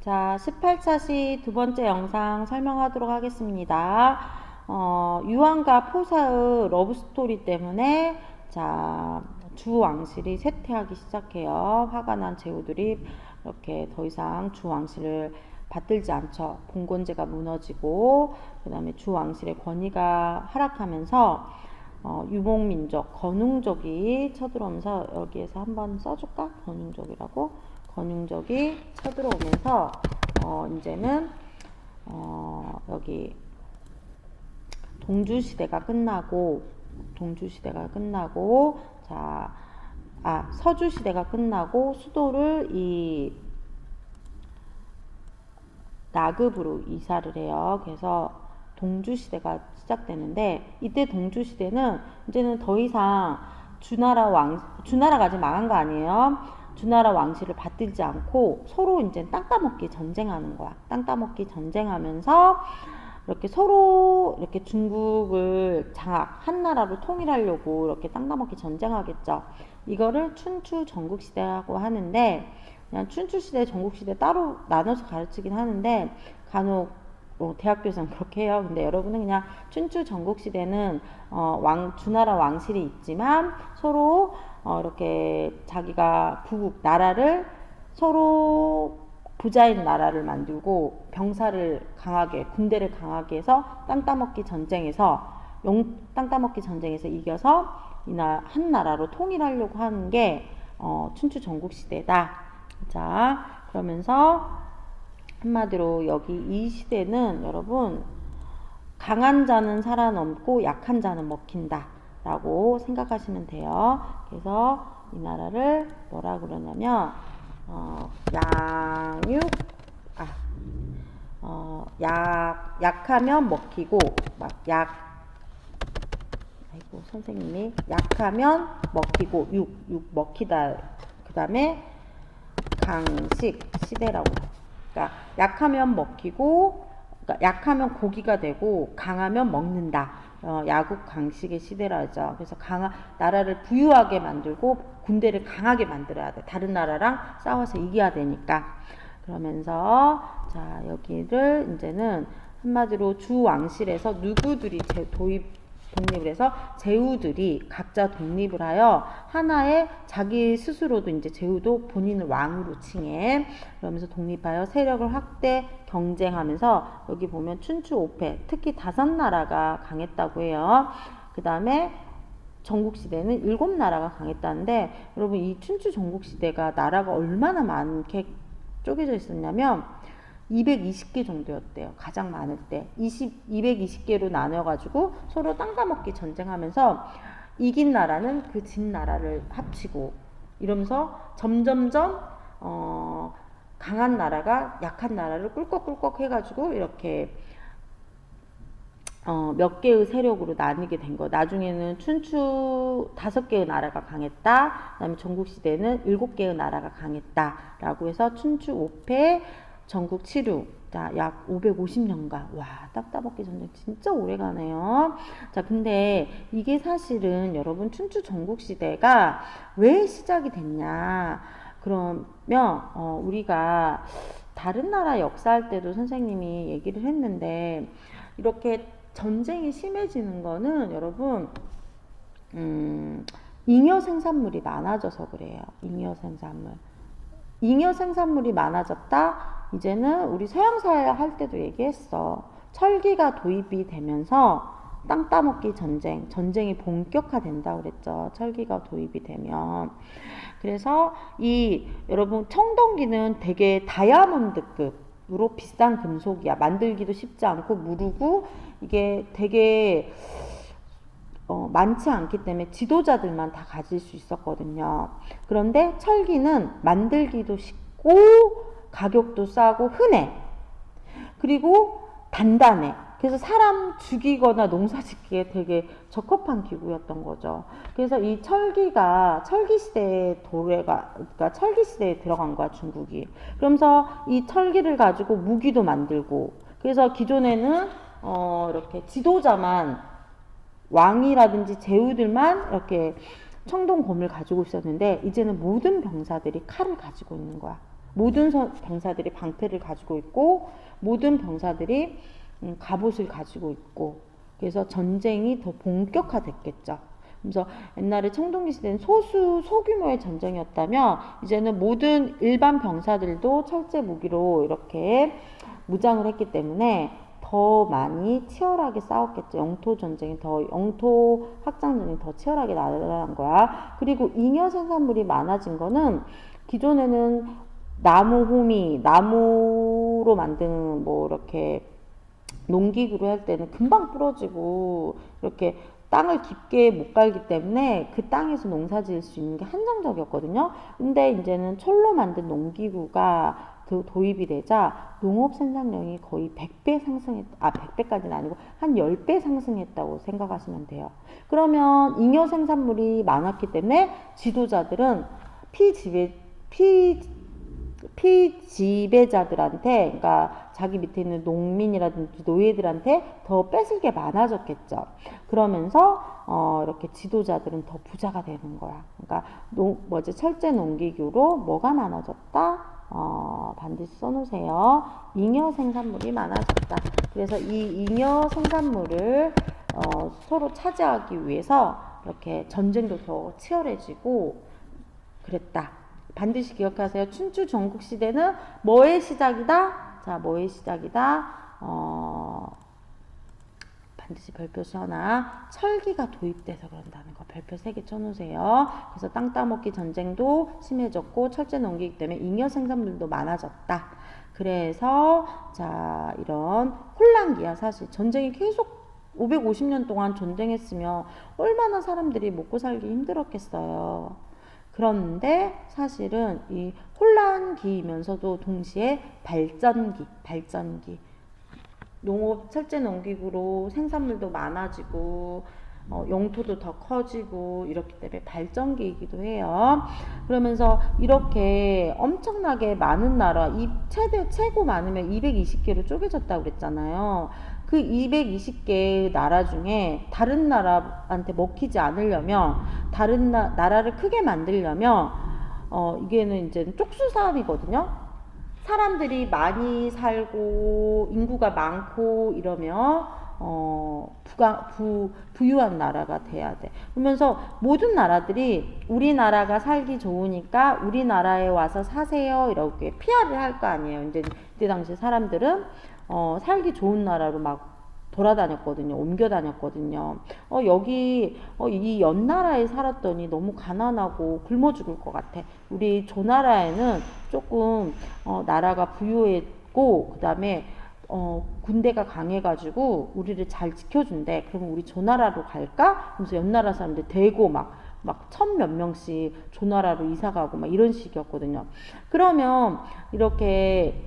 자, 18차시 두 번째 영상 설명하도록 하겠습니다. 유황과 포사의 러브스토리 때문에 자, 주왕실이 쇠퇴하기 시작해요. 화가 난 제후들이 이렇게 더 이상 주왕실을 받들지 않죠. 봉건제가 무너지고 그 다음에 주왕실의 권위가 하락하면서 유목민족, 건웅족이 쳐들어오면서 여기에서 한번 써줄까? 건웅족이라고. 건웅족이 쳐들어오면서 이제는 여기 동주시대가 끝나고 자, 서주시대가 끝나고 수도를 이 나급으로 이사를 해요. 그래서 동주시대가 시작되는데 이때 동주시대는 이제는 더 이상 주나라가 아직 망한 거 아니에요. 주나라 왕실을 받들지 않고 서로 이제 땅 따먹기 전쟁하는 거야. 땅 따먹기 전쟁하면서 이렇게 서로 이렇게 중국을 한 나라로 통일하려고 이렇게 땅 따먹기 전쟁하겠죠. 이거를 춘추 전국시대라고 하는데 그냥 춘추시대, 전국시대 따로 나눠서 가르치긴 하는데 간혹 대학교에서는 그렇게 해요. 근데 여러분은 그냥 춘추 전국시대는 주나라 왕실이 있지만 서로 이렇게 자기가 나라를 서로 부자인 나라를 만들고 군대를 강하게 해서 땅 따먹기 전쟁에서 이겨서 한 나라로 통일하려고 하는 게 춘추 전국시대다. 자, 그러면서 한마디로 여기 이 시대는 여러분 강한 자는 살아남고 약한 자는 먹힌다 라고 생각하시면 돼요. 그래서 이 나라를 뭐라 그러냐면 약하면 먹히고 아이고 선생님이 약하면 먹히고 먹히다. 그 다음에 강식 시대라고. 그러니까 약하면 먹히고, 그러니까 약하면 고기가 되고 강하면 먹는다. 야국 강식의 시대라죠. 그래서 나라를 부유하게 만들고 군대를 강하게 만들어야 돼. 다른 나라랑 싸워서 이겨야 되니까. 그러면서 자, 여기를 이제는 한마디로 주왕실에서 누구들이 독립을 해서 제후들이 각자 독립을 하여 하나의 자기 스스로도 이제 제후도 본인을 왕으로 칭해. 그러면서 독립하여 세력을 확대 경쟁하면서 여기 보면 춘추 5패 특히 5나라가 강했다고 해요. 그 다음에 전국시대는 7나라가 강했다는데 여러분 이 춘추 전국시대가 나라가 얼마나 많게 쪼개져 있었냐면 220개 정도였대요. 가장 많을 때 220개로 나눠가지고 서로 땅 따먹기 전쟁하면서 이긴 나라는 그 진 나라를 합치고 이러면서 점점점 강한 나라가 약한 나라를 꿀꺽꿀꺽 해가지고 이렇게 몇 개의 세력으로 나뉘게 된 거. 나중에는 춘추 5개의 나라가 강했다. 그 다음에 전국시대는 7개의 나라가 강했다. 라고 해서 춘추 5패 전국 치루. 자, 약 550년간. 와, 땅 따먹기 전쟁 진짜 오래 가네요. 자, 근데 이게 사실은 여러분 춘추 전국시대가 왜 시작이 됐냐. 그러면, 우리가 다른 나라 역사할 때도 선생님이 얘기를 했는데, 이렇게 전쟁이 심해지는 거는 여러분 잉여 생산물이 많아져서 그래요. 잉여 생산물이 많아졌다. 이제는 우리 서양사회 할 때도 얘기했어. 철기가 도입이 되면서 땅 따먹기 전쟁이 본격화된다고 그랬죠. 철기가 도입이 되면. 그래서 여러분 청동기는 되게 다이아몬드급 으로 비싼 금속이야. 만들기도 쉽지 않고 무르고 이게 되게 많지 않기 때문에 지도자들만 다 가질 수 있었거든요. 그런데 철기는 만들기도 쉽고 가격도 싸고 흔해. 그리고 단단해. 그래서 사람 죽이거나 농사 짓기에 되게 적합한 기구였던 거죠. 그래서 이 철기 시대에 그러니까 철기 시대에 들어간 거야, 중국이. 그러면서 이 철기를 가지고 무기도 만들고, 그래서 기존에는, 이렇게 지도자만, 왕이라든지 제후들만 이렇게 청동검을 가지고 있었는데, 이제는 모든 병사들이 칼을 가지고 있는 거야. 모든 병사들이 방패를 가지고 있고 모든 병사들이 갑옷을 가지고 있고 그래서 전쟁이 더 본격화됐겠죠. 그래서 옛날에 청동기 시대는 소규모의 전쟁이었다면 이제는 모든 일반 병사들도 철제 무기로 이렇게 무장을 했기 때문에 더 많이 치열하게 싸웠겠죠. 영토 확장 전쟁이 더 치열하게 나타난 거야. 그리고 잉여 생산물이 많아진 거는 기존에는 나무로 만드는 뭐 이렇게 농기구로 할 때는 금방 부러지고 이렇게 땅을 깊게 못 갈기 때문에 그 땅에서 농사 지을 수 있는 게 한정적이었거든요. 근데 이제는 철로 만든 농기구가 도입이 되자 농업 생산량이 거의 100배 100배까지는 아니고 한 10배 상승했다고 생각하시면 돼요. 그러면 잉여 생산물이 많았기 때문에 지도자들은 피지배자들한테, 그러니까 자기 밑에 있는 농민이라든지 노예들한테 더 뺏을 게 많아졌겠죠. 그러면서 이렇게 지도자들은 더 부자가 되는 거야. 그러니까 철제 농기구로 뭐가 많아졌다? 반드시 써놓으세요. 잉여 생산물이 많아졌다. 그래서 이 잉여 생산물을 서로 차지하기 위해서 이렇게 전쟁도 더 치열해지고 그랬다. 반드시 기억하세요. 춘추 전국시대는 뭐의 시작이다? 자, 뭐의 시작이다? 반드시 별표 하나, 철기가 도입돼서 그런다는 거 별표 3개 쳐놓으세요. 그래서 땅 따먹기 전쟁도 심해졌고 철제 농기이기 때문에 잉여 생산물도 많아졌다. 그래서 자, 이런 혼란기야. 사실 전쟁이 계속 550년 동안 전쟁했으면 얼마나 사람들이 먹고 살기 힘들었겠어요. 그런데 사실은 이 혼란기이면서도 동시에 발전기 철제 농기구로 생산물도 많아지고 영토도 더 커지고 이렇기 때문에 발전기이기도 해요. 그러면서 이렇게 엄청나게 많은 나라, 최고 많으면 220개로 쪼개졌다고 그랬잖아요. 그 220개의 나라 중에 다른 나라한테 먹히지 않으려면, 다른 나라를 크게 만들려면 이게는 이제 쪽수 싸움이거든요. 사람들이 많이 살고 인구가 많고 이러면 부유한 나라가 돼야 돼. 그러면서 모든 나라들이 우리나라가 살기 좋으니까 우리나라에 와서 사세요 이렇게 PR을 할 거 아니에요. 이제 이때 당시 사람들은 살기 좋은 나라로 막 돌아다녔거든요. 옮겨 다녔거든요. 이 연나라에 살았더니 너무 가난하고 굶어 죽을 것 같아. 우리 조나라에는 조금 나라가 부유했고 그 다음에 군대가 강해가지고 우리를 잘 지켜준대. 그러면 우리 조나라로 갈까? 그래서 연나라 사람들 대고 막 1000몇 명씩 조나라로 이사가고 막 이런 식이었거든요. 그러면 이렇게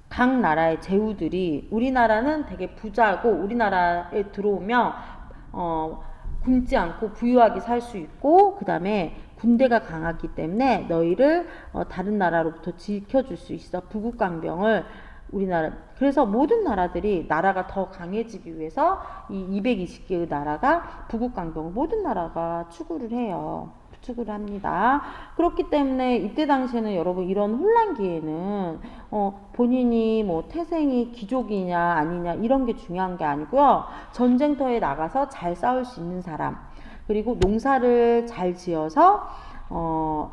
각 나라의 제후들이 우리나라는 되게 부자고 우리나라에 들어오면 굶지 않고 부유하게 살 수 있고 그 다음에 군대가 강하기 때문에 너희를 다른 나라로부터 지켜줄 수 있어. 부국강병을 우리나라. 그래서 모든 나라들이 나라가 더 강해지기 위해서 이 220개의 나라가 부국강병을 모든 나라가 추구를 해요. 추구를 합니다. 그렇기 때문에 이때 당시에는 여러분 이런 혼란기에는 본인이 뭐 태생이 귀족이냐 아니냐 이런 게 중요한 게 아니고요. 전쟁터에 나가서 잘 싸울 수 있는 사람, 그리고 농사를 잘 지어서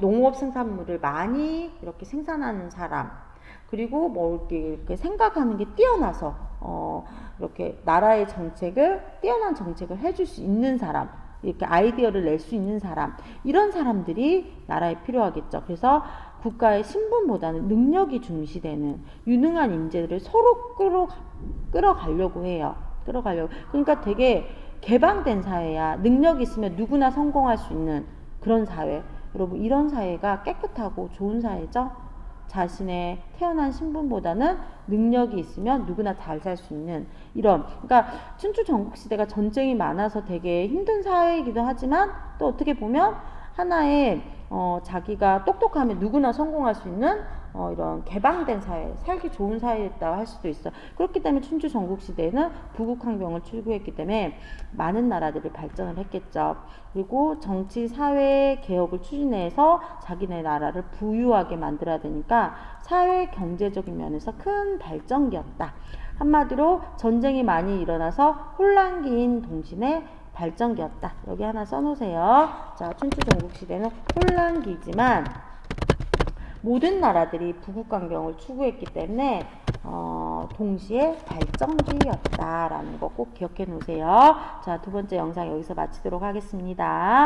농업 생산물을 많이 이렇게 생산하는 사람, 그리고 뭐 이렇게 생각하는 게 뛰어나서 이렇게 나라의 뛰어난 정책을 해줄 수 있는 사람, 이렇게 아이디어를 낼 수 있는 사람, 이런 사람들이 나라에 필요하겠죠. 그래서 국가의 신분보다는 능력이 중시되는 유능한 인재들을 서로 끌어가려고 해요. 그러니까 되게 개방된 사회야. 능력이 있으면 누구나 성공할 수 있는 그런 사회. 여러분, 이런 사회가 깨끗하고 좋은 사회죠. 자신의 태어난 신분보다는 능력이 있으면 누구나 잘 살 수 있는 이런. 그러니까 춘추 전국시대가 전쟁이 많아서 되게 힘든 사회이기도 하지만 또 어떻게 보면 하나의 자기가 똑똑하면 누구나 성공할 수 있는 이런 개방된 사회, 살기 좋은 사회였다고 할 수도 있어. 그렇기 때문에 춘추 전국시대에는 부국항병을 추구했기 때문에 많은 나라들이 발전을 했겠죠. 그리고 정치, 사회 개혁을 추진해서 자기네 나라를 부유하게 만들어야 되니까 사회 경제적인 면에서 큰 발전기였다. 한마디로 전쟁이 많이 일어나서 혼란기인 동시에 발전기였다. 여기 하나 써놓으세요. 자, 춘추 전국시대는 혼란기지만 모든 나라들이 부국강병을 추구했기 때문에 동시에 발전기였다라는 거 꼭 기억해 놓으세요. 자, 두 번째 영상 여기서 마치도록 하겠습니다.